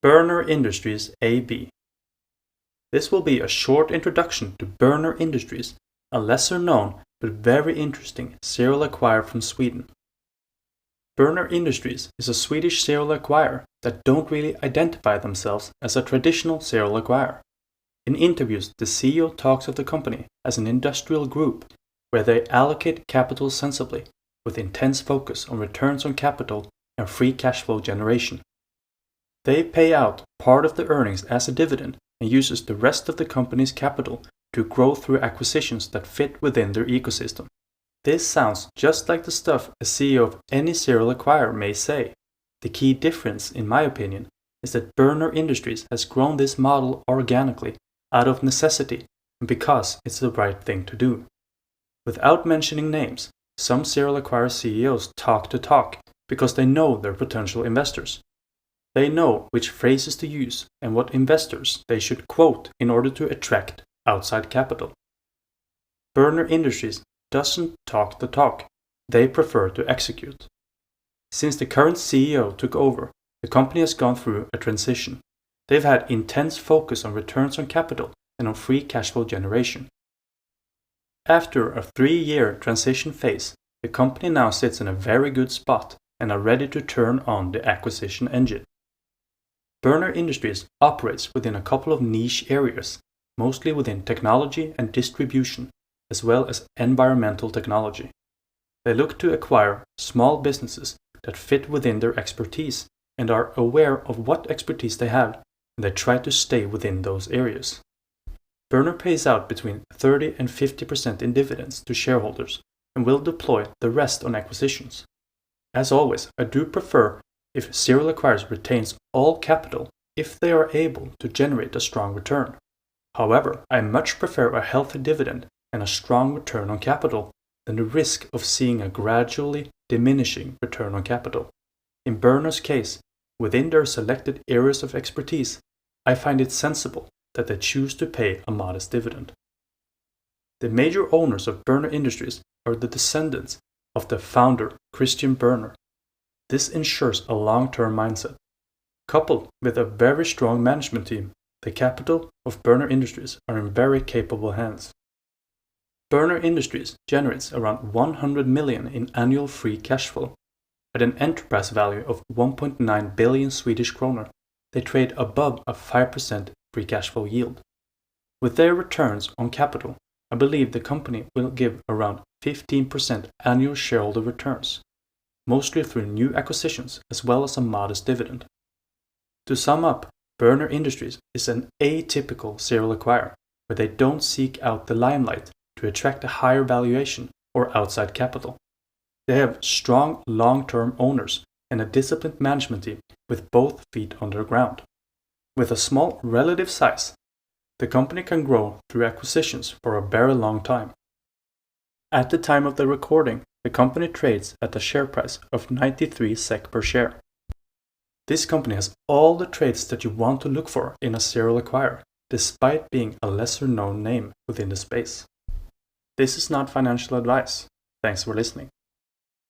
Berner Industries AB. This will be a short introduction to Berner Industries, a lesser known but very interesting serial acquirer from Sweden. Berner Industries is a Swedish serial acquirer that don't really identify themselves as a traditional serial acquirer. In interviews, the CEO talks of the company as an industrial group where they allocate capital sensibly, with intense focus on returns on capital and free cash flow generation. They pay out part of the earnings as a dividend and uses the rest of the company's capital to grow through acquisitions that fit within their ecosystem. This sounds just like the stuff a CEO of any serial acquirer may say. The key difference, in my opinion, is that Berner Industries has grown this model organically, out of necessity, and because it's the right thing to do. Without mentioning names, some serial acquirer CEOs talk the talk because they know their potential investors. They know which phrases to use and what investors they should quote in order to attract outside capital. Berner Industries doesn't talk the talk, they prefer to execute. Since the current CEO took over, the company has gone through a transition. They've had intense focus on returns on capital and on free cash flow generation. After a 3-year transition phase, the company now sits in a very good spot and are ready to turn on the acquisition engine. Berner Industries operates within a couple of niche areas, mostly within technology and distribution, as well as environmental technology. They look to acquire small businesses that fit within their expertise and are aware of what expertise they have, and they try to stay within those areas. Berner pays out between 30 and 50% in dividends to shareholders and will deploy the rest on acquisitions. As always, I do prefer if serial acquirers retains all capital if they are able to generate a strong return. However, I much prefer a healthy dividend and a strong return on capital than the risk of seeing a gradually diminishing return on capital. In Berner's case, within their selected areas of expertise, I find it sensible that they choose to pay a modest dividend. The major owners of Berner Industries are the descendants of the founder, Christian Berner. This ensures a long-term mindset. Coupled with a very strong management team, the capital of Berner Industries are in very capable hands. Berner Industries generates around 100 million in annual free cash flow. At an enterprise value of 1.9 billion Swedish kronor, they trade above a 5% free cash flow yield. With their returns on capital, I believe the company will give around 15% annual shareholder returns, mostly through new acquisitions as well as a modest dividend. To sum up, Berner Industries is an atypical serial acquirer where they don't seek out the limelight to attract a higher valuation or outside capital. They have strong long-term owners and a disciplined management team with both feet on the ground. With a small relative size, the company can grow through acquisitions for a very long time. At the time of the recording, the company trades at a share price of 93 SEK per share. This company has all the traits that you want to look for in a serial acquirer, despite being a lesser known name within the space. This is not financial advice. Thanks for listening.